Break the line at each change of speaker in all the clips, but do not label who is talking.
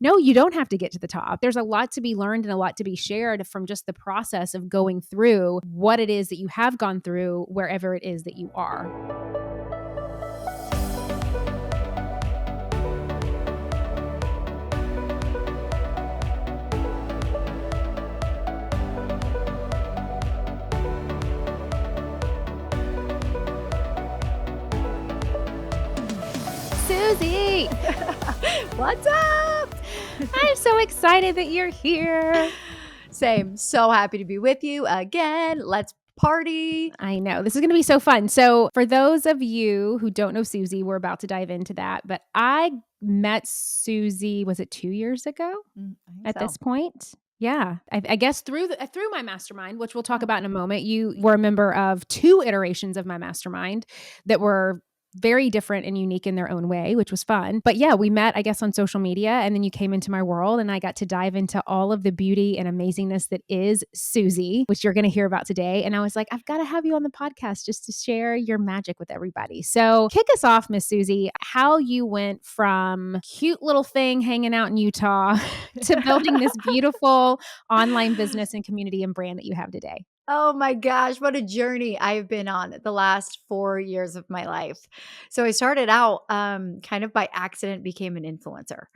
No, you don't have to get to the top. There's a lot to be learned and a lot to be shared from just the process of going through what it is that you have gone through wherever it is that you are. Susie,
What's up?
I'm so excited that you're here.
Same. So happy to be with you again. Let's party.
I know. This is going to be so fun. So, for those of you who don't know Susie, we're about to dive into that. But I met Susie, was it 2 years ago
I think
at
so.
this point? Yeah. I guess through my mastermind, which we'll talk
Yeah.
about in a moment. You were a member of 2 iterations of my mastermind that were very different and unique in their own way, which was fun. But yeah, we met, I guess, on social media, and then you came into my world and I got to dive into all of the beauty and amazingness that is Susie, which you're going to hear about today. And I was like, I've got to have you on the podcast just to share your magic with everybody. So kick us off, Miss Susie, how you went from cute little thing hanging out in Utah to building this beautiful online business and community and brand that you have today.
Oh my gosh, what a journey I've been on the last 4 years of my life. So I started out kind of by accident, became an influencer.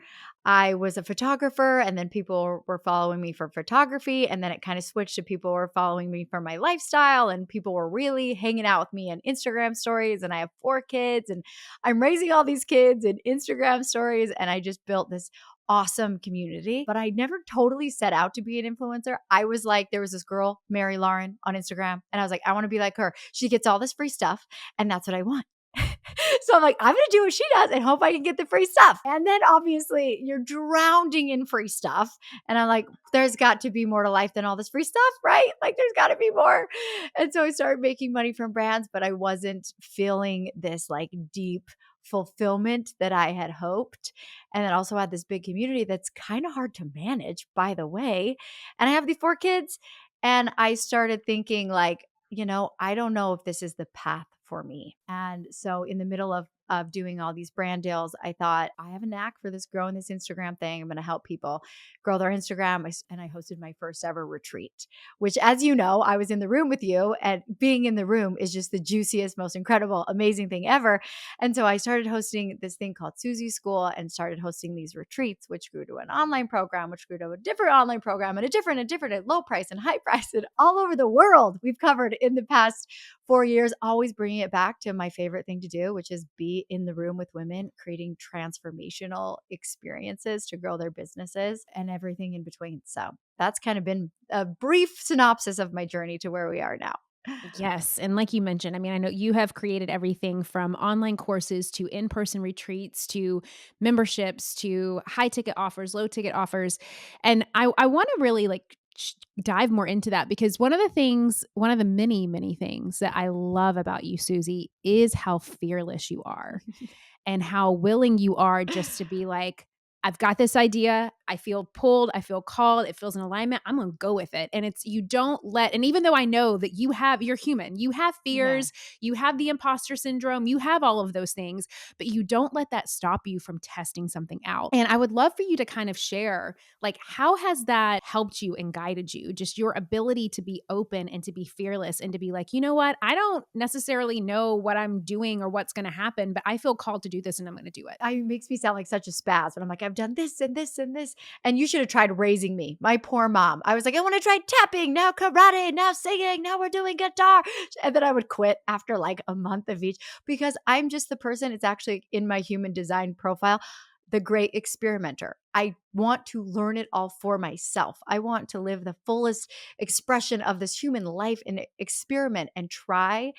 I was a photographer, and then people were following me for photography, and then it kind of switched to people were following me for my lifestyle, and people were really hanging out with me in Instagram stories. And I have 4 kids, and I'm raising all these kids in Instagram stories, and I just built this awesome community. But I never totally set out to be an influencer. I was like, there was this girl, Mary Lauren, on Instagram, and I was like, I want to be like her. She gets all this free stuff, and that's what I want. So I'm like, I'm going to do what she does and hope I can get the free stuff. And then obviously you're drowning in free stuff. And I'm like, there's got to be more to life than all this free stuff, right? Like there's got to be more. And so I started making money from brands, but I wasn't feeling this like deep fulfillment that I had hoped. And then also had this big community that's kind of hard to manage, by the way. And I have these 4 kids. And I started thinking like, I don't know if this is the path for me. And so in the middle of doing all these brand deals, I thought I have a knack for this growing this Instagram thing. I'm going to help people grow their Instagram. And I hosted my first ever retreat, which, as you know, I was in the room with you, and being in the room is just the juiciest, most incredible, amazing thing ever. And so I started hosting this thing called Suzy School and started hosting these retreats, which grew to an online program, which grew to a different online program and a different, at low price and high price and all over the world we've covered in the past 4 years, always bringing it back to my favorite thing to do, which is be in the room with women, creating transformational experiences to grow their businesses and everything in between. So that's kind of been a brief synopsis of my journey to where we are now.
Yes. And like you mentioned, I mean, I know you have created everything from online courses to in-person retreats to memberships to high ticket offers, low ticket offers. And I want to really dive more into that because one of the many, many things that I love about you, Susie, is how fearless you are and how willing you are just to be like, I've got this idea. I feel pulled. I feel called. It feels in alignment. I'm going to go with it. And you don't and even though I know that you're human, you have fears, you have the imposter syndrome, you have all of those things, but you don't let that stop you from testing something out. And I would love for you to kind of share, like, how has that helped you and guided you? Just your ability to be open and to be fearless and to be like, you know what? I don't necessarily know what I'm doing or what's going to happen, but I feel called to do this and I'm going to do it.
It makes me sound like such a spaz, but I'm like, I've done this and this and this. And you should have tried raising me. My poor mom. I was like, I want to try tapping, now karate, now singing, now we're doing guitar. And then I would quit after like a month of each because I'm just the person, it's actually in my human design profile, the great experimenter. I want to learn it all for myself. I want to live the fullest expression of this human life and experiment and try.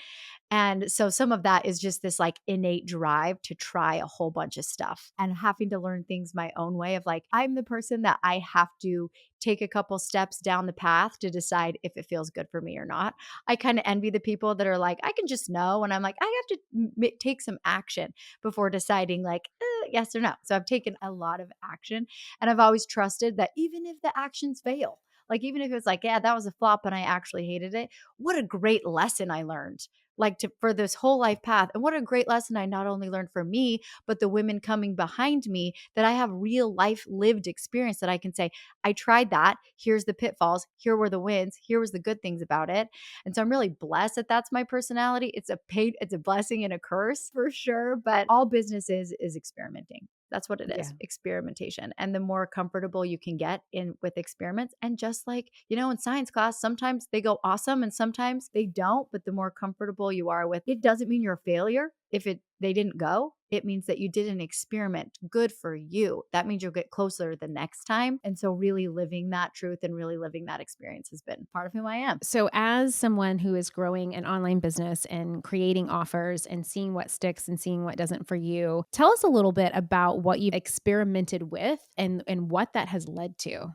And so some of that is just this like innate drive to try a whole bunch of stuff and having to learn things my own way of like, I'm the person that I have to take a couple steps down the path to decide if it feels good for me or not. I kind of envy the people that are like, I can just know. And I'm like, I have to take some action before deciding like, yes or no. So I've taken a lot of action and I've always trusted that even if the actions fail, Like, even if it was like, yeah, that was a flop and I actually hated it, what a great lesson I learned. Like to for this whole life path. And what a great lesson I not only learned for me, but the women coming behind me, that I have real life lived experience that I can say, I tried that. Here's the pitfalls. Here were the wins. Here was the good things about it. And so I'm really blessed that that's my personality. It's a blessing and a curse for sure. But all business is experimenting. That's what it is,
Yeah.
experimentation. And the more comfortable you can get in with experiments, and just like, in science class, sometimes they go awesome and sometimes they don't, but the more comfortable you are with it, doesn't mean you're a failure. If they didn't go, it means that you did an experiment. Good for you. That means you'll get closer the next time. And so really living that truth and really living that experience has been part of who I am.
So, as someone who is growing an online business and creating offers and seeing what sticks and seeing what doesn't for you, tell us a little bit about what you've experimented with and what that has led to.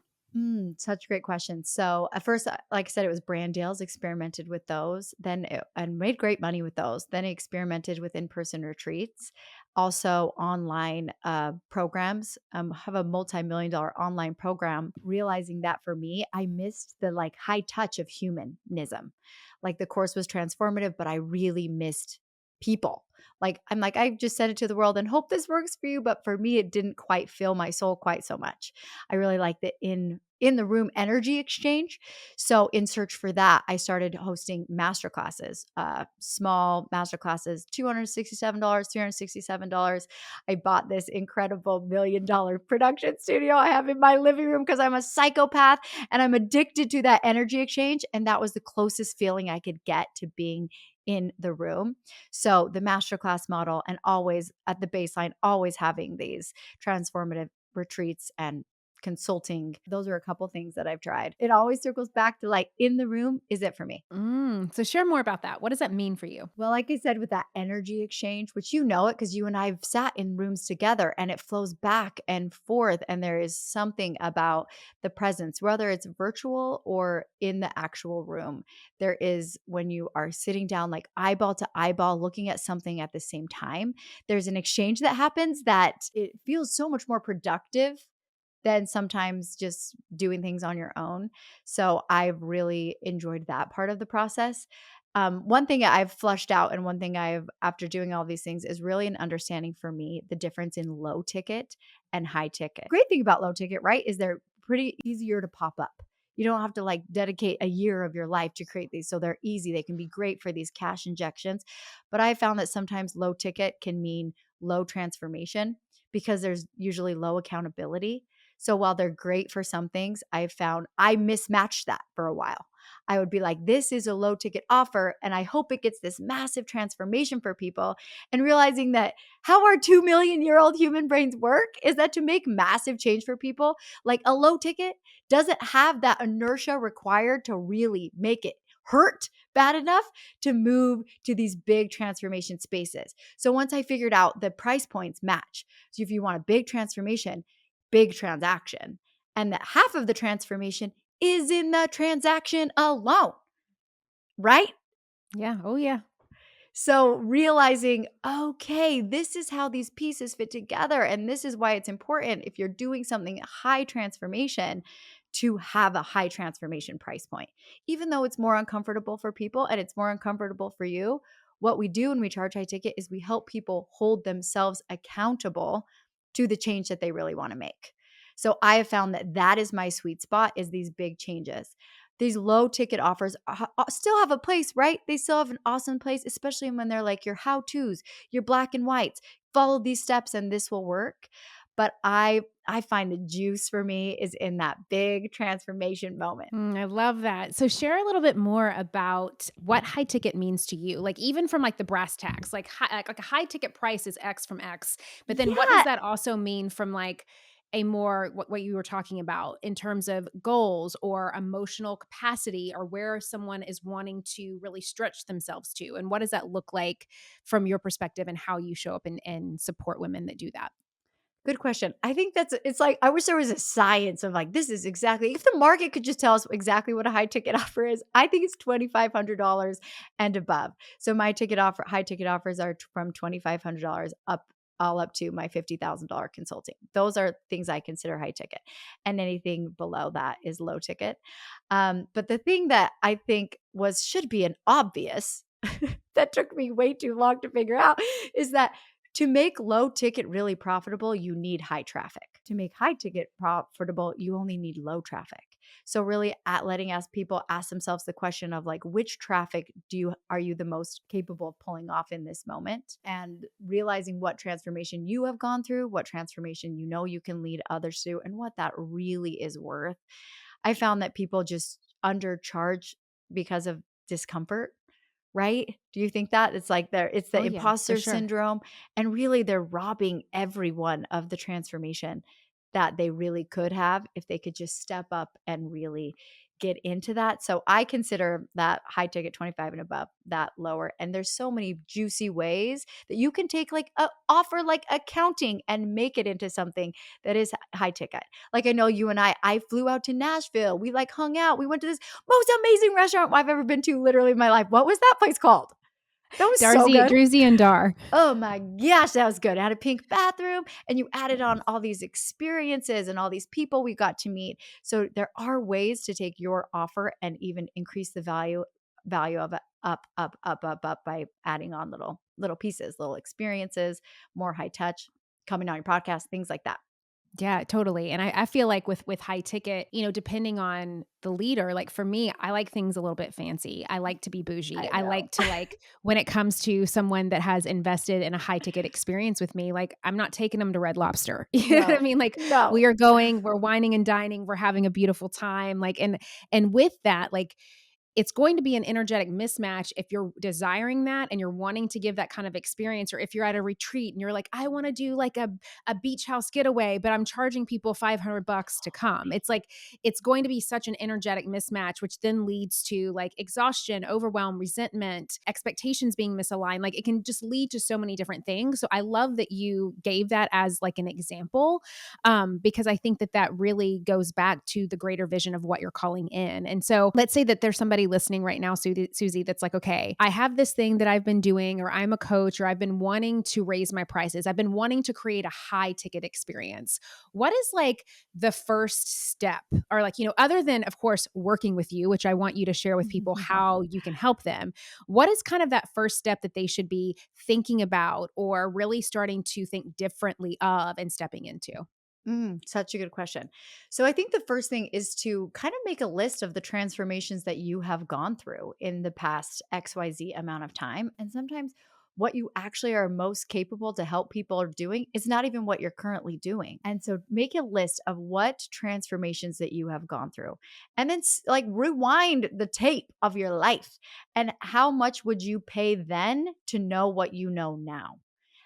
Such a great question. So at first, like I said, it was brand deals, experimented with those, and made great money with those. Then I experimented with in-person retreats, also online programs. Have a multi-million dollar online program, realizing that for me, I missed the like high touch of humanism. Like the course was transformative, but I really missed people. Like I'm like, I just sent it to the world and hope this works for you. But for me, it didn't quite fill my soul quite so much. I really like the in the room energy exchange. So in search for that, I started hosting master classes, small master classes, $267, $367. I bought this incredible $1 million production studio I have in my living room because I'm a psychopath and I'm addicted to that energy exchange. And that was the closest feeling I could get to being in the room. So the masterclass model, and always at the baseline, always having these transformative retreats and consulting. Those are a couple things that I've tried. It always circles back to like in the room, is it for me?
So, share more about that. What does that mean for you?
Well, like I said, with that energy exchange, which you know it because you and I have sat in rooms together and it flows back and forth. And there is something about the presence, whether it's virtual or in the actual room. There is when you are sitting down, like eyeball to eyeball, looking at something at the same time, there's an exchange that happens that it feels so much more productive than sometimes just doing things on your own. So I've really enjoyed that part of the process. One thing I've flushed out, and one thing I've, after doing all these things, is really an understanding for me the difference in low ticket and high ticket. Great thing about low ticket, right, is they're pretty easier to pop up. You don't have to like dedicate a year of your life to create these. So they're easy. They can be great for these cash injections. But I found that sometimes low ticket can mean low transformation because there's usually low accountability. So while they're great for some things, I've found I mismatched that for a while. I would be like, this is a low ticket offer, and I hope it gets this massive transformation for people. And realizing that how our 2 million-year-old human brains work is that to make massive change for people, like a low ticket doesn't have that inertia required to really make it hurt bad enough to move to these big transformation spaces. So once I figured out the price points match, so if you want a big transformation, big transaction, and that half of the transformation is in the transaction alone, right?
Yeah. Oh, yeah.
So realizing, okay, this is how these pieces fit together. And this is why it's important if you're doing something high transformation to have a high transformation price point. Even though it's more uncomfortable for people and it's more uncomfortable for you, what we do when we charge high ticket is we help people hold themselves accountable to the change that they really want to make. So I have found that that is my sweet spot, is these big changes. These low ticket offers still have a place, right? They still have an awesome place, especially when they're like your how to's, your black and whites. Follow these steps and this will work. But I find the juice for me is in that big transformation moment.
I love that. So share a little bit more about what high ticket means to you. Like even from like the brass tacks, like a high ticket price is X from X. But then what does
Yeah,
that also mean from like a more what you were talking about in terms of goals or emotional capacity or where someone is wanting to really stretch themselves to? And what does that look like from your perspective and how you show up and support women that do that?
good question. I think it's like I wish there was a science of like this is exactly, if the market could just tell us exactly what a high ticket offer is. I think it's $2,500 and above. So my ticket offer high ticket offers are from $2,500 up all up to my $50,000 consulting. Those are things I consider high ticket, and anything below that is low ticket. But the thing that I think should be an obvious that took me way too long to figure out is that to make low ticket really profitable, you need high traffic. To make high ticket profitable, you only need low traffic. So really at letting people ask themselves the question of like, which traffic are you the most capable of pulling off in this moment, and realizing what transformation you have gone through, what transformation you can lead others through, and what that really is worth. I found that people just undercharge because of discomfort, right? Do you think that? It's the
Oh, yeah, for
imposter
sure.
syndrome, and really they're robbing everyone of the transformation that they really could have if they could just step up and really get into that. So I consider that high ticket 25 and above, that lower. And there's so many juicy ways that you can take like a offer like accounting and make it into something that is high ticket. Like I know you and I flew out to Nashville. We like hung out. We went to this most amazing restaurant I've ever been to literally in my life. What was that place called? That was so good.
Druzy and Dar.
Oh my gosh, that was good. It had a pink bathroom, and you added on all these experiences and all these people we got to meet. So there are ways to take your offer and even increase the value of it up by adding on little pieces, little experiences, more high touch, coming on your podcast, things like that.
Yeah, totally. And I feel like with high ticket, depending on the leader, like for me, I like things a little bit fancy. I like to be bougie.
I
I
know.
like to when it comes to someone that has invested in a high ticket experience with me, like I'm not taking them to Red Lobster. You know what I
No.
mean? Like
No.
we're whining and dining, we're having a beautiful time. And with that, like it's going to be an energetic mismatch if you're desiring that and you're wanting to give that kind of experience, or if you're at a retreat and you're like, I want to do like a beach house getaway, but I'm charging people $500 to come. It's like, it's going to be such an energetic mismatch, which then leads to like exhaustion, overwhelm, resentment, expectations being misaligned. Like it can just lead to so many different things. So I love that you gave that as like an example, because I think that that really goes back to the greater vision of what you're calling in. And so let's say that there's somebody listening right now, Susie, that's like, okay, I have this thing that I've been doing, or I'm a coach, or I've been wanting to raise my prices. I've been wanting to create a high ticket experience. What is like the first step? Or like, other than, of course, working with you, which I want you to share with people how you can help them. What is kind of that first step that they should be thinking about, or really starting to think differently of and stepping into?
Such a good question. So, I think the first thing is to kind of make a list of the transformations that you have gone through in the past XYZ amount of time. And sometimes what you actually are most capable to help people are doing is not even what you're currently doing. And so, make a list of what transformations that you have gone through. And then, like, rewind the tape of your life. And how much would you pay then to know what you know now?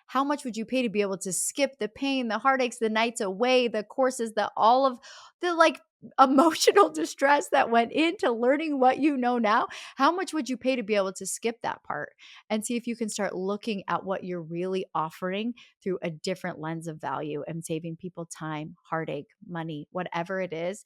How much would you pay to be able to skip the pain, the heartaches, the nights away, the courses, all of the like emotional distress that went into learning what you know now? How much would you pay to be able to skip that part and see if you can start looking at what you're really offering through a different lens of value and saving people time, heartache, money, whatever it is?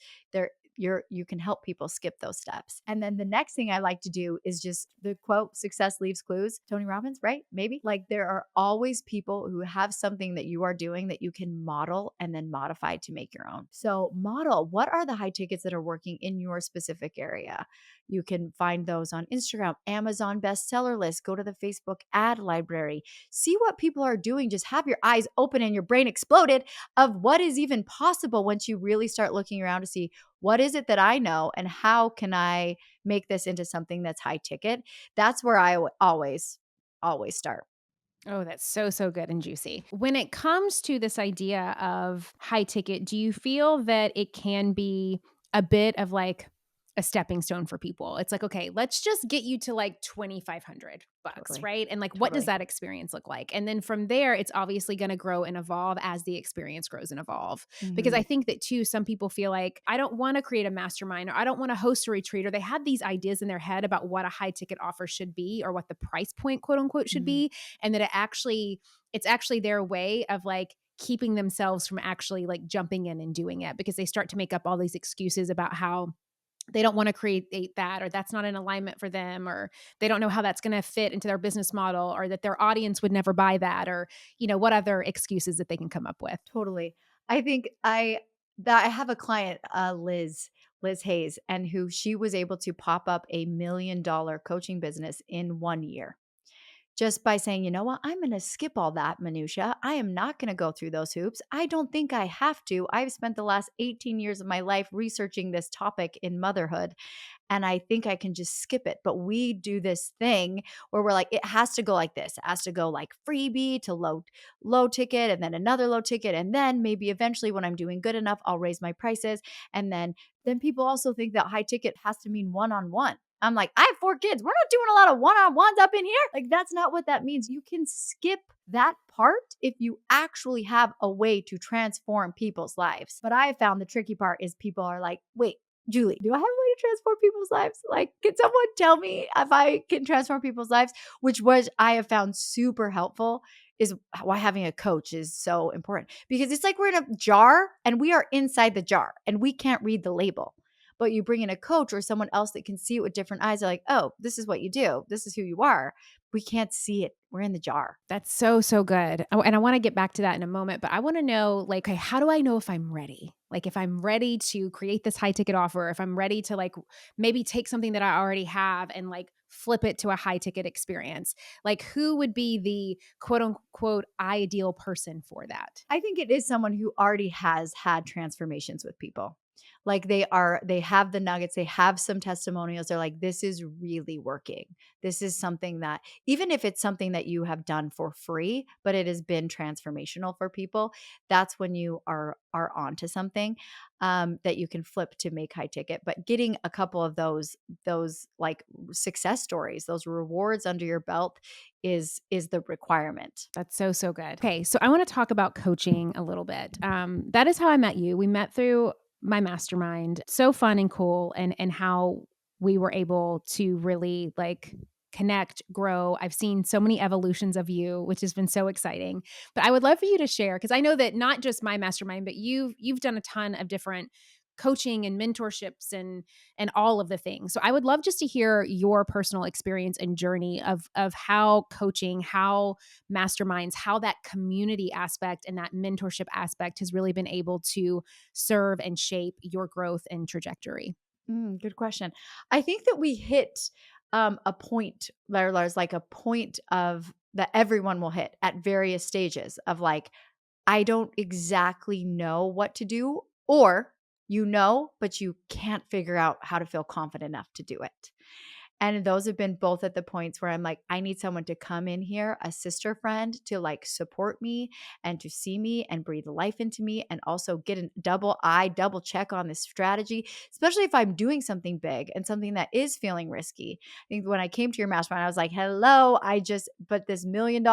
You can help people skip those steps. And then the next thing I like to do is just the quote, success leaves clues. Tony Robbins, right? Maybe. Like there are always people who have something that you are doing that you can model and then modify to make your own. So model, what are the high tickets that are working in your specific area? You can find those on Instagram, Amazon bestseller list, go to the Facebook ad library, see what people are doing. Just have your eyes open and your brain exploded of what is even possible once you really start looking around to see what is it that I know and how can I make this into something that's high ticket? That's where I always start.
Oh, that's so, so good and juicy. When it comes to this idea of high ticket, do you feel that it can be a bit of like a stepping stone for people? It's like, okay, let's just get you to like 2,500 bucks,
Totally.
right? And like, what does
Totally.
that experience look like? And then from there, it's obviously going to grow and evolve as the experience grows and evolve. Because I
Mhm.
think that too, some people feel like, I don't want to create a mastermind, or I don't want to host a retreat, or they have these ideas in their head about what a high ticket offer should be, or what the price point, quote unquote, should
Mhm.
be, and that it's actually their way of like keeping themselves from actually like jumping in and doing it, because they start to make up all these excuses about how they don't wanna create that, or that's not in alignment for them, or they don't know how that's gonna fit into their business model, or that their audience would never buy that, or, what other excuses that they can come up with.
Totally. I think I have a client, Liz Hayes, and who she was able to pop up $1 million coaching business in 1 year. Just by saying, "You know what? I'm gonna skip all that minutia. I am not gonna go through those hoops. I don't think I have to. I've spent the last 18 years of my life researching this topic in motherhood, and I think I can just skip it." But we do this thing where we're like, it has to go like this. It has to go like freebie to low ticket, and then another low ticket, and then maybe eventually when I'm doing good enough, I'll raise my prices. And then people also think that high ticket has to mean one-on-one. I'm like, I have 4 kids. We're not doing a lot of one-on-ones up in here. Like, that's not what that means. You can skip that part if you actually have a way to transform people's lives. But I have found the tricky part is people are like, wait, Julie, do I have a way to transform people's lives? Like, can someone tell me if I can transform people's lives? Which was I have found super helpful, is why having a coach is so important, because it's like we're in a jar and we are inside the jar and we can't read the label. But you bring in a coach or someone else that can see it with different eyes. They're like, oh, this is what you do. This is who you are. We can't see it. We're in the jar.
That's so, so good. Oh, and I wanna get back to that in a moment, but I wanna know, like, okay, how do I know if I'm ready? Like, if I'm ready to create this high ticket offer, if I'm ready to, like, maybe take something that I already have and, like, flip it to a high ticket experience. Like, who would be the quote unquote ideal person for that?
I think it is someone who already has had transformations with people. Like they have the nuggets, they have some testimonials. They're like, this is really working. This is something that, even if it's something that you have done for free, but it has been transformational for people, that's when you are onto something that you can flip to make high ticket. But getting a couple of those like success stories, those rewards under your belt is the requirement.
That's so, so good. Okay, so I want to talk about coaching a little bit. That is how I met you. We met through my mastermind. So fun and cool, and how we were able to really like connect, grow. I've seen so many evolutions of you, which has been so exciting. But I would love for you to share, because I know that not just my mastermind, but you've done a ton of different coaching and mentorships and all of the things. So I would love just to hear your personal experience and journey of how coaching, how masterminds, how that community aspect and that mentorship aspect has really been able to serve and shape your growth and trajectory.
Good question. I think that we hit a point, there's like a point of that everyone will hit at various stages of like, I don't exactly know what to do, or but you can't figure out how to feel confident enough to do it. And those have been both at the points where I'm like, I need someone to come in here, a sister friend, to like support me and to see me and breathe life into me, and also get a double check on this strategy, especially if I'm doing something big and something that is feeling risky. I think when I came to your mastermind, I was like, hello, I just put this $1 million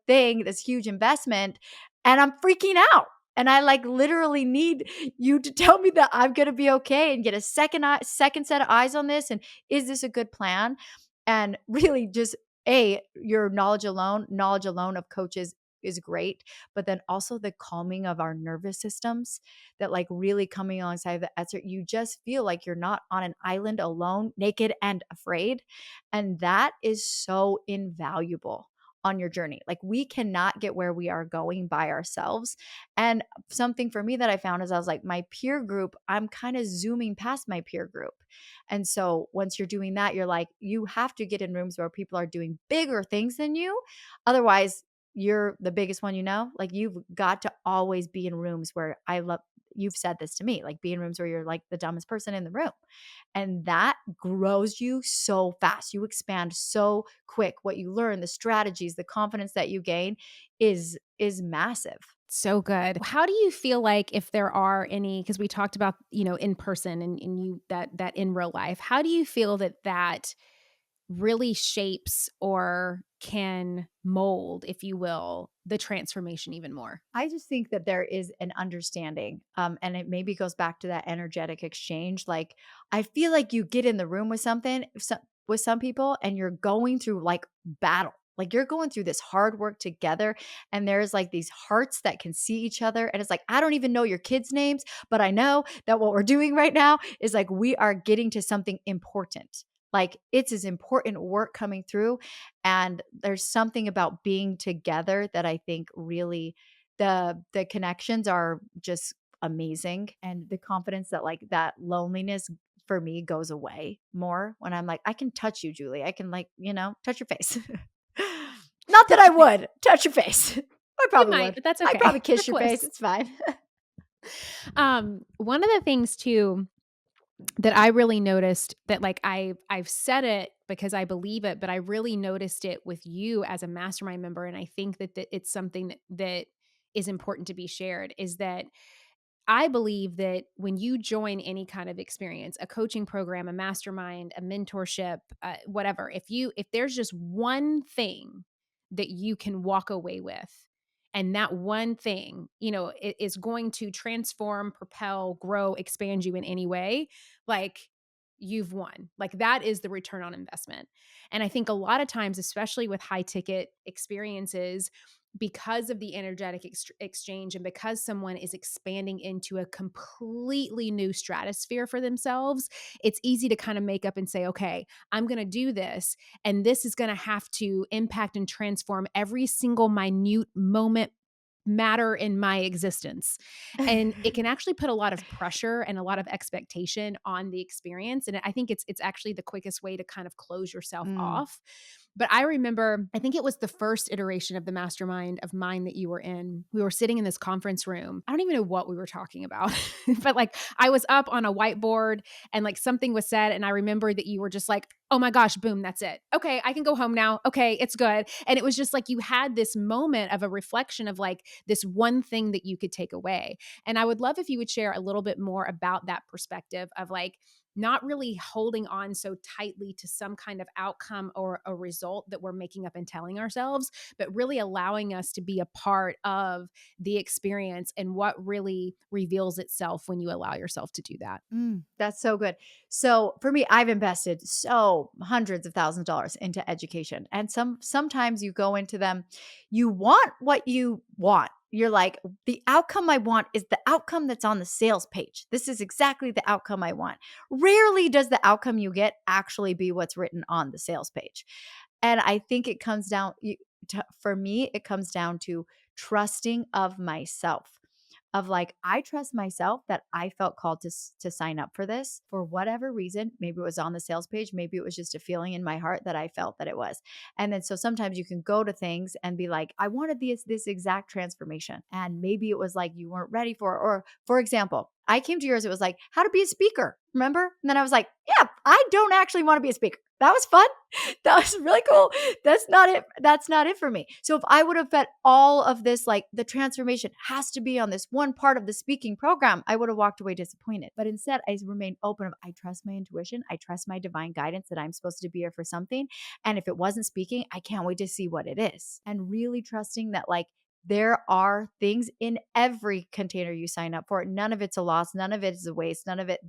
thing, this huge investment, and I'm freaking out. And I like literally need you to tell me that I'm gonna be okay and get a second set of eyes on this, and is this a good plan? And really just your knowledge alone of coaches is great, but then also the calming of our nervous systems, that like really coming alongside the expert, you just feel like you're not on an island alone, naked and afraid. And that is so invaluable on your journey. Like we cannot get where we are going by ourselves. And something for me that I found is I was like, my peer group, I'm kind of zooming past my peer group. And so once you're doing that, you're like, you have to get in rooms where people are doing bigger things than you. Otherwise, you're the biggest one, like you've got to always be in rooms where you've said this to me, like be in rooms where you're like the dumbest person in the room. And that grows you so fast. You expand so quick. What you learn, the strategies, the confidence that you gain is massive.
So good. How do you feel like, if there are any, because we talked about, in person, and you that in real life, how do you feel that really shapes or can mold, if you will, the transformation even more?
I just think that there is an understanding, and it maybe goes back to that energetic exchange. Like, I feel like you get in the room with with some people, and you're going through like battle. Like you're going through this hard work together and there's like these hearts that can see each other and it's like I don't even know your kids' names, but I know that what we're doing right now is like we are getting to something important. Like it's as important work coming through and there's something about being together that I think really the connections are just amazing and the confidence that like that loneliness for me goes away more when I'm like, I can touch you, Julie. I can like, touch your face. Not that I would touch your face. I
You
probably
might,
would.
but that's
I'd
okay.
probably
We're
kiss your face.
close.
It's fine.
One of the things too that I really noticed that like I've said it because I believe it, but I really noticed it with you as a mastermind member, and I think that it's something that is important to be shared is that I believe that when you join any kind of experience, a coaching program, a mastermind, a mentorship, whatever, if there's just one thing that you can walk away with, and that one thing, is going to transform, propel, grow, expand you in any way, like you've won. Like that is the return on investment. And I think a lot of times, especially with high ticket experiences, because of the energetic exchange and because someone is expanding into a completely new stratosphere for themselves, it's easy to kind of make up and say, okay, I'm going to do this. And this is going to have to impact and transform every single minute moment matter in my existence. And it can actually put a lot of pressure and a lot of expectation on the experience. And I think it's actually the quickest way to kind of close yourself
Mm.
off. But I remember, I think it was the first iteration of the mastermind of mine that you were in. We were sitting in this conference room. I don't even know what we were talking about, but like I was up on a whiteboard and like something was said. And I remember that you were just like, oh my gosh, boom, that's it. Okay, I can go home now. Okay, it's good. And it was just like you had this moment of a reflection of like this one thing that you could take away. And I would love if you would share a little bit more about that perspective of like, not really holding on so tightly to some kind of outcome or a result that we're making up and telling ourselves, but really allowing us to be a part of the experience and what really reveals itself when you allow yourself to do that.
That's so good. So for me, I've invested so hundreds of thousands of dollars into education. And sometimes you go into them, you want what you want. You're like, the outcome I want is the outcome that's on the sales page. This is exactly the outcome I want. Rarely does the outcome you get actually be what's written on the sales page. And I think it comes down for me, it comes down to trusting of myself of like I trust myself that I felt called to sign up for this for whatever reason. Maybe it was on the sales page, maybe it was just a feeling in my heart that I felt that it was. And then so sometimes you can go to things and be like, I wanted this exact transformation, and maybe it was like you weren't ready for it. Or for example, I came to yours, it was like how to be a speaker, remember? And then I was like, yeah, I don't actually want to be a speaker. That was fun. That was really cool. That's not it. That's not it for me. So if I would have bet all of this, like the transformation has to be on this one part of the speaking program, I would have walked away disappointed. But instead, I remained open of I trust my intuition. I trust my divine guidance that I'm supposed to be here for something. And if it wasn't speaking, I can't wait to see what it is. And really trusting that like there are things in every container you sign up for. None of it's a loss. None of it is a waste. None of it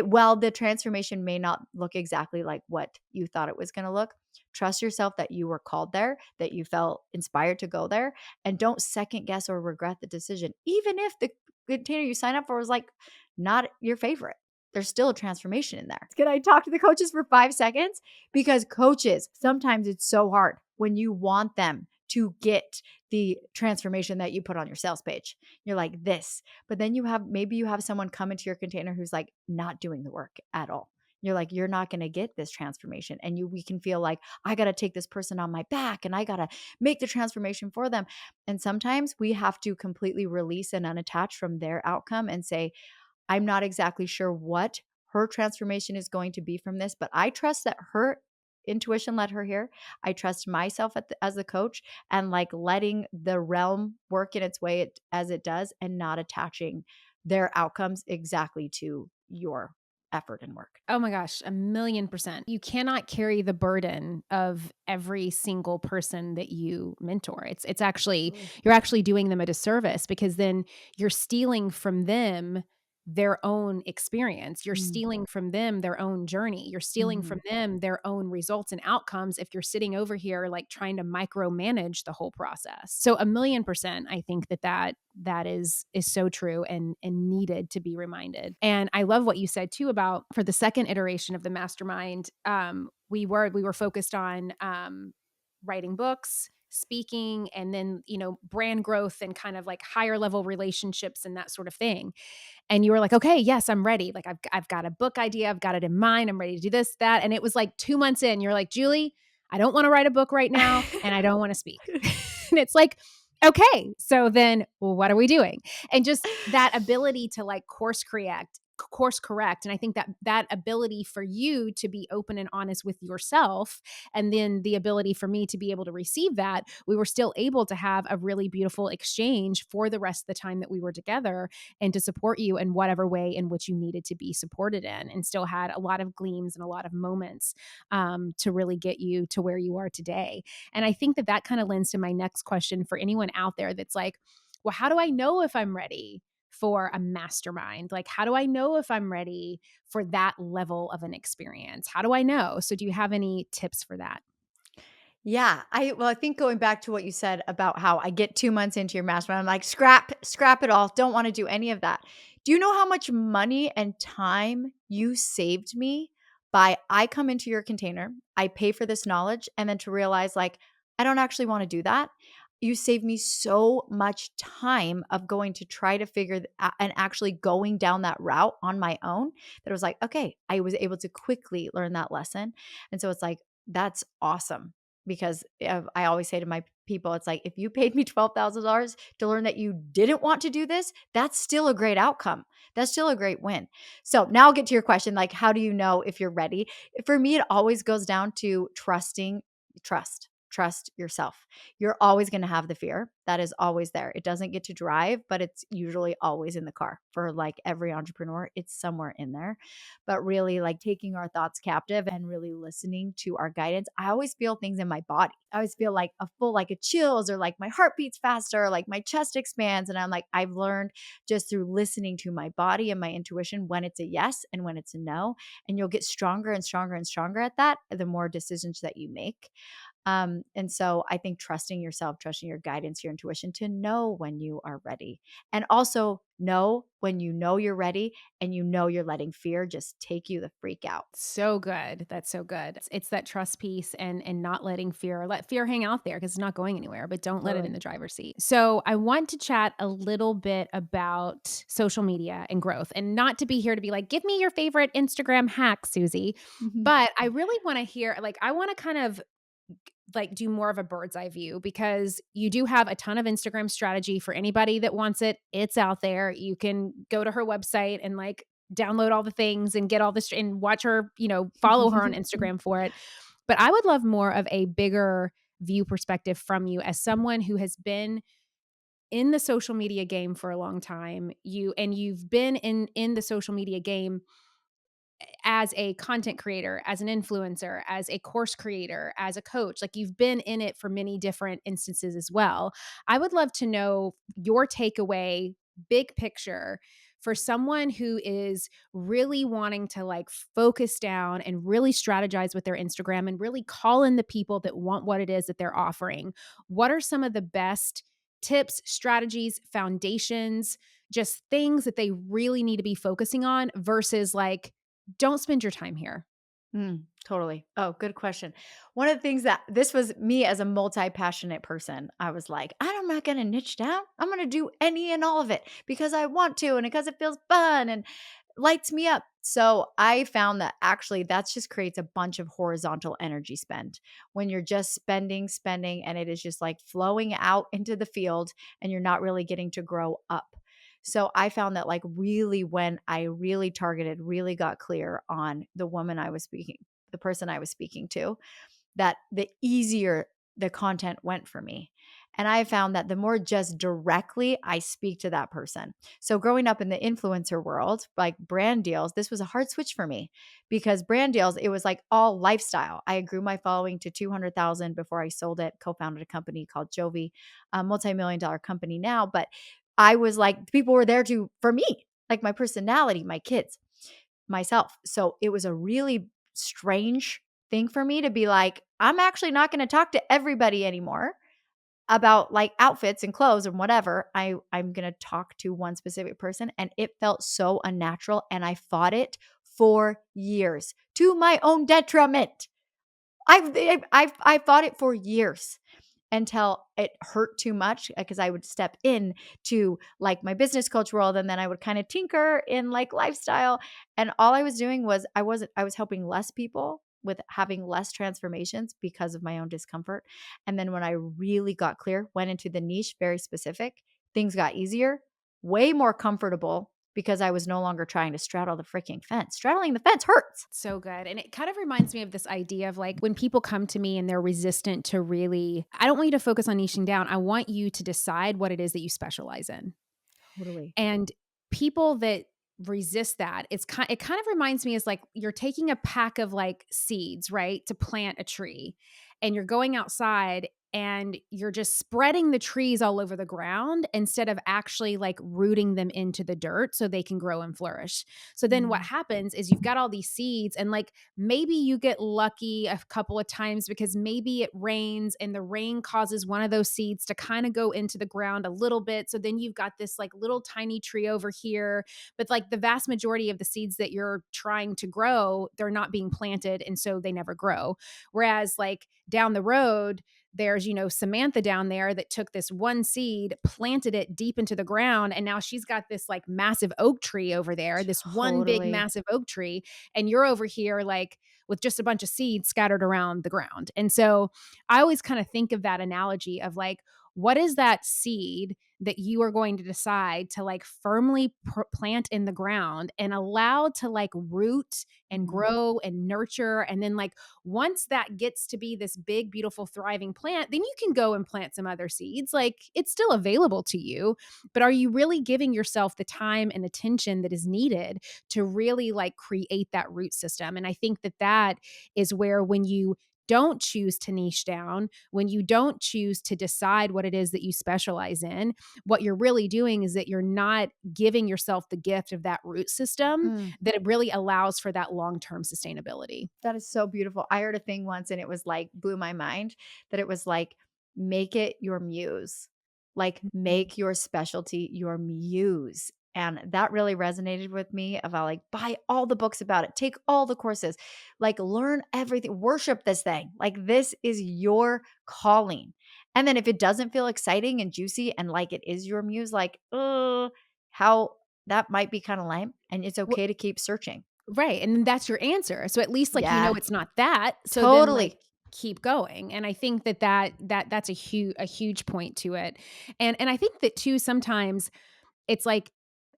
while the transformation may not look exactly like what you thought it was going to look, trust yourself that you were called there, that you felt inspired to go there, and don't second guess or regret the decision. Even if the container you sign up for was like not your favorite, there's still a transformation in there. Can I talk to the coaches for 5 seconds? Because coaches, sometimes it's so hard when you want them to get the transformation that you put on your sales page. You're like this, but then maybe you have someone come into your container who's like not doing the work at all. You're like, you're not going to get this transformation. And we can feel like, I got to take this person on my back and I got to make the transformation for them. And sometimes we have to completely release and unattach from their outcome and say, I'm not exactly sure what her transformation is going to be from this, but I trust that her intuition led her here. I trust myself as the coach and like letting the realm work in its way as it does and not attaching their outcomes exactly to your effort and work.
Oh my gosh, 1,000,000%. You cannot carry the burden of every single person that you mentor. It's actually
Absolutely.
you're actually doing them a disservice because then you're stealing from them their own experience. You're
Mm.
stealing from them their own journey. You're stealing from
Mhm.
them their own results and outcomes if you're sitting over here like trying to micromanage the whole process. So 1,000,000% I think that is so true and needed to be reminded. And I love what you said too about for the second iteration of the mastermind, we were focused on writing books, speaking, and then, brand growth and kind of like higher level relationships and that sort of thing. And you were like, "Okay, yes, I'm ready. Like I've got a book idea, I've got it in mind. I'm ready to do this, that." And it was like 2 months in, you're like, "Julie, I don't want to write a book right now and I don't want to speak." And it's like, "Okay, so then what are we doing?" And just that ability to like course correct, and I think that ability for you to be open and honest with yourself, and then the ability for me to be able to receive that, we were still able to have a really beautiful exchange for the rest of the time that we were together, and to support you in whatever way in which you needed to be supported in, and still had a lot of gleams and a lot of moments to really get you to where you are today. And I think that kind of lends to my next question for anyone out there that's like, well, how do I know if I'm ready for a mastermind? Like, how do I know if I'm ready for that level of an experience? How do I know? So, do you have any tips for that?
Yeah, I think going back to what you said about how I get 2 months into your mastermind, I'm like, "Scrap it all, don't wanna do any of that." Do you know how much money and time you saved me by I come into your container, I pay for this knowledge, and then to realize, like, I don't actually wanna do that? You saved me so much time of going to try to figure and actually going down that route on my own, that it was like, "Okay," I was able to quickly learn that lesson, and so it's like, that's awesome. Because I always say to my people, it's like, if you paid me $12,000 to learn that you didn't want to do this, that's still a great outcome. That's still a great win. So now I'll get to your question, like, how do you know if you're ready? For me, it always goes down to trust yourself. You're always going to have the fear. That is always there. It doesn't get to drive, but it's usually always in the car. For like every entrepreneur, it's somewhere in there. But really, like, taking our thoughts captive and really listening to our guidance. I always feel things in my body. I always feel like a chills, or like my heart beats faster, like my chest expands. And I'm like, I've learned just through listening to my body and my intuition when it's a yes and when it's a no. And you'll get stronger and stronger and stronger at that the more decisions that you make. And so I think trusting yourself, trusting your guidance, your intuition to know when you are ready. And also know when you know you're ready and you know you're letting fear just take you the freak out.
So good. That's so good. It's that trust piece and not letting fear let fear hang out there because it's not going anywhere, but don't let it in
Totally.
the driver's seat. So I want to chat a little bit about social media and growth, and not to be here to be like, give me your favorite Instagram hack, Susie.
Mhm.
But I really want to hear, like, I want to kind of like do more of a bird's eye view, because you do have a ton of Instagram strategy for anybody that wants it. It's out there. You can go to her website and like download all the things and get all this and watch her, follow her on Instagram for it. But I would love more of a bigger view perspective from you as someone who has been in the social media game for a long time. You've been in the social media game as a content creator, as an influencer, as a course creator, as a coach. Like, you've been in it for many different instances as well. I would love to know your takeaway, big picture, for someone who is really wanting to like focus down and really strategize with their Instagram and really call in the people that want what it is that they're offering. What are some of the best tips, strategies, foundations, just things that they really need to be focusing on versus like, don't spend your time here.
Totally. Oh, good question. One of the things that this was me as a multi-passionate person, I was like, I'm not going to niche down. I'm going to do any and all of it because I want to and because it feels fun and lights me up. So I found that actually that's just creates a bunch of horizontal energy spend when you're just spending, and it is just like flowing out into the field and you're not really getting to grow up. So I found that, like, really when I really targeted, really got clear on the person I was speaking to, that the easier the content went for me. And I found that the more just directly I speak to that person. So growing up in the influencer world, like brand deals, this was a hard switch for me because brand deals, it was like all lifestyle. I grew my following to 200,000 before I sold it, co-founded a company called Jovi, a multi-million dollar company now. But I was like, people were there for me. like my personality, my kids, myself. So it was a really strange thing for me to be like, I'm actually not going to talk to everybody anymore about like outfits and clothes and whatever. I'm going to talk to one specific person, and it felt so unnatural, and I fought it for years to my own detriment. I fought it for years until it hurt too much because I would step in to like my business coach world, and then I would kind of tinker in like lifestyle, and all I was doing was I was helping less people with having less transformations because of my own discomfort. And then when I really got clear, went into the niche, very specific, things got easier, way more comfortable because I was no longer trying to straddle the freaking fence. Straddling the fence hurts.
So good. And it kind of reminds me of this idea of like when people come to me and they're resistant to really, I don't want you to focus on niching down. I want you to decide what it is that you specialize in.
Totally.
And people that resist that, it kind of reminds me as like you're taking a pack of like seeds, right, to plant a tree. And you're going outside and you're just spreading the trees all over the ground instead of actually like rooting them into the dirt so they can grow and flourish. So then what
Mm,
happens is you've got all these seeds and like maybe you get lucky a couple of times because maybe it rains and the rain causes one of those seeds to kind of go into the ground a little bit. So then you've got this like little tiny tree over here, but like the vast majority of the seeds that you're trying to grow, they're not being planted and so they never grow. Whereas like down the road, there's, Samantha down there that took this one seed, planted it deep into the ground, and now she's got this like massive oak tree over there, this one big
totally.
massive oak tree, and you're over here like with just a bunch of seeds scattered around the ground. And so I always kind of think of that analogy of like, what is that seed that you are going to decide to like firmly plant in the ground and allow to like root and
Mhm.
grow and nurture, and then like once that gets to be this big, beautiful, thriving plant, then you can go and plant some other seeds. Like it's still available to you, but are you really giving yourself the time and attention that is needed to really like create that root system? And I think that that is where when you don't choose to niche down, when you don't choose to decide what it is that you specialize in, what you're really doing is that you're not giving yourself the gift of that root system
Mm.
that it really allows for that long-term sustainability.
That is so beautiful. I heard a thing once and it was like blew my mind that it was like, make it your muse. Like
Mhm.
make your specialty your muse. And that really resonated with me about like buy all the books about it, take all the courses, like learn everything, worship this thing. Like this is your calling. And then if it doesn't feel exciting and juicy and like it is your muse, like, how that might be kind of lame. And it's
Well,
okay to keep searching.
right, and then that's your answer. So at least, like,
Yeah,
it's not that, so then, like,
totally.
keep going, and I think that's a huge point to it, and I think that too sometimes it's like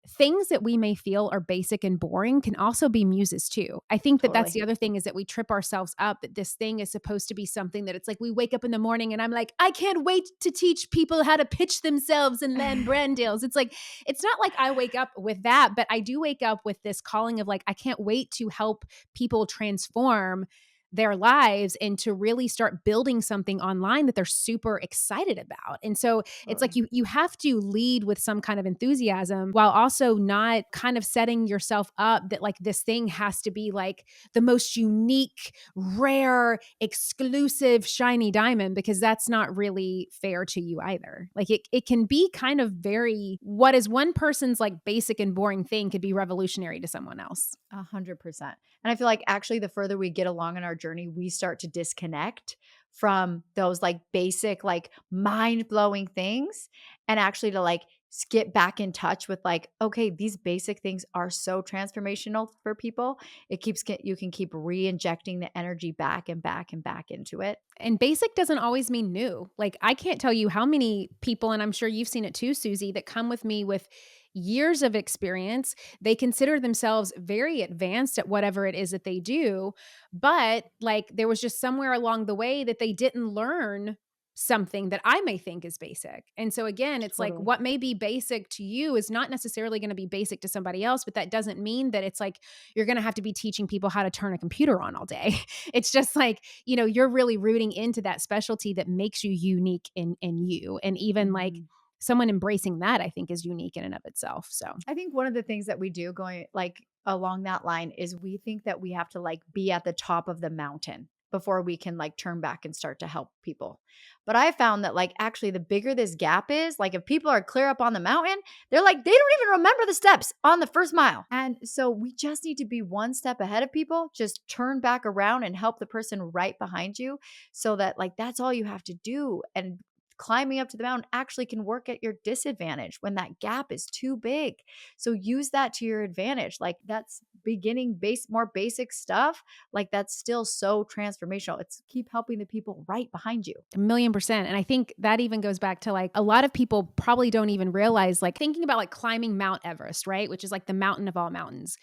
things that we may feel are basic and boring can also be muses too. I think that that's
Totally.
the other thing is that we trip ourselves up that this thing is supposed to be something that it's like we wake up in the morning and I'm like, I can't wait to teach people how to pitch themselves and land brand deals. It's like, it's not like I wake up with that, but I do wake up with this calling of like, I can't wait to help people transform their lives and to really start building something online that they're super excited about. And so it's like
Totally.
you have to lead with some kind of enthusiasm while also not kind of setting yourself up that like this thing has to be like the most unique, rare, exclusive, shiny diamond because that's not really fair to you either. Like it can be kind of very what is one person's like basic and boring thing could be revolutionary to someone else.
100%. And I feel like actually the further we get along in our journey, we start to disconnect from those like basic, like mind-blowing things and actually to like get back in touch with like, okay, these basic things are so transformational for people. You can keep re-injecting the energy back and back and back into it.
And basic doesn't always mean new. Like, I can't tell you how many people, and I'm sure you've seen it too, Susie, that come with me with years of experience. They consider themselves very advanced at whatever it is that they do. But like, there was just somewhere along the way that they didn't learn something that I may think is basic. And so, again, it's like
Totally.
what may be basic to you is not necessarily going to be basic to somebody else, but that doesn't mean that it's like you're going to have to be teaching people how to turn a computer on all day. It's just like, you're really rooting into that specialty that makes you unique in you. And even like
Mhm.
someone embracing that, I think, is unique in and of itself. So
I think one of the things that we do going like along that line is we think that we have to like be at the top of the mountain before we can like turn back and start to help people. But I found that like actually the bigger this gap is, like if people are clear up on the mountain, they're like they don't even remember the steps on the first mile. And so we just need to be one step ahead of people, just turn back around and help the person right behind you so that like that's all you have to do. And climbing up to the mountain actually can work at your disadvantage when that gap is too big. So use that to your advantage. Like that's beginning more basic stuff. Like that's still so transformational. It's keep helping the people right behind you.
1,000,000%. And I think that even goes back to like a lot of people probably don't even realize, like thinking about like climbing Mount Everest, right? Which is like the mountain of all mountains.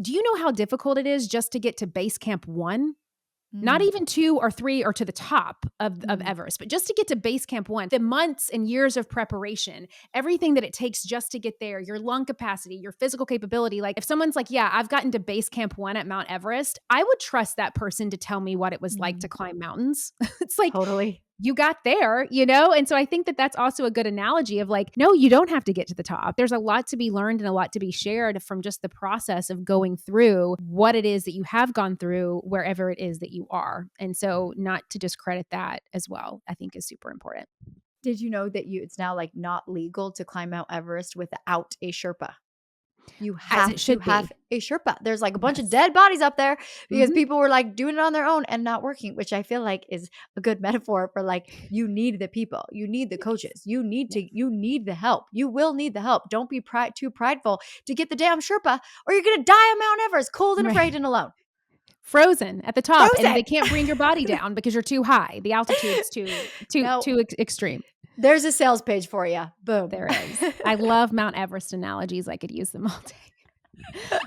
Do you know how difficult it is just to get to base camp one? Not
Mm,
even 2 or 3 or to the top of
mm.
Everest, but just to get to base camp 1, the months and years of preparation, everything that it takes just to get there, your lung capacity, your physical capability. Like if someone's like, "Yeah, I've gotten to base camp 1 at Mount Everest," I would trust that person to tell me what it was like to
Mm.
climb mountains. It's like,
Totally.
you got there, you know? And so I think that that's also a good analogy of like, no, you don't have to get to the top. There's a lot to be learned and a lot to be shared from just the process of going through what it is that you have gone through wherever it is that you are. And so not to discredit that as well, I think is super important.
Did you know that it's now like not legal to climb Mount Everest without a Sherpa? You
As
have
it
to
should
have
be.
a Sherpa. There's like a bunch of
Yes.
dead bodies up there because
Mhm.
people were like doing it on their own and not working, which I feel like is a good metaphor for like you need the people, you need the
Yes.
coaches, you need
Yes.
to, you need the help. You will need the help. Don't be too prideful to get the damn Sherpa, or you're gonna die on Mount Everest, cold and afraid
Right.
and alone.
Frozen at the top, and they
Frozen.
can't bring your body down because you're too high. The altitude's
No,
too extreme.
there's a sales page for you. Boom.
There is. I love Mount Everest analogies. I could use them all day.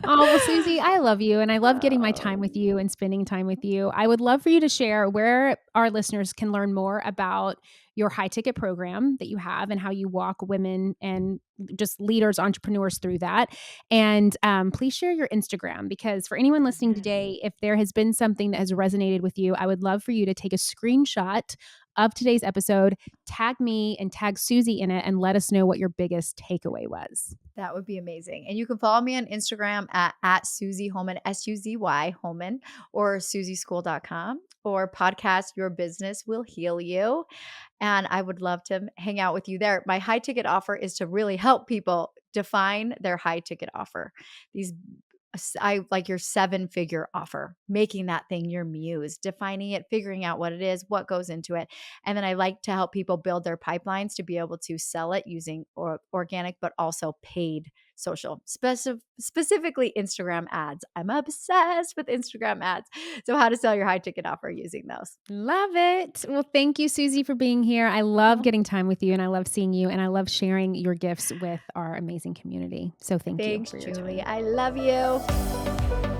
Oh, well, Susie, I love you and I love getting my time with
Um,
you and spending time with you. I would love for you to share where our listeners can learn more about your high ticket program that you have and how you walk women and just leaders, entrepreneurs through that. And please share your Instagram because for anyone listening
yes.
today, if there has been something that has resonated with you, I would love for you to take a screenshot of today's episode, tag me and tag Susie in it, and let us know what your biggest takeaway was.
That would be amazing. And you can follow me on Instagram at Suzy Holman, Suzy Holman, or SuzySchool.com, or podcast Your Business Will Heal You. And I would love to hang out with you there. My high ticket offer is to really help people define their high ticket offer. These I like your 7-figure offer, making that thing your muse, defining it, figuring out what it is, what goes into it. And then I like to help people build their pipelines to be able to sell it using organic, but also paid social, specifically Instagram ads. I'm obsessed with Instagram ads. So, how to sell your high ticket offer using those.
Love it. Well, thank you, Susie, for being here. I love
Oh,
getting time with you and I love seeing you and I love sharing your gifts with our amazing community. So thank you
thanks,
for your
Julie.
time.
I love you.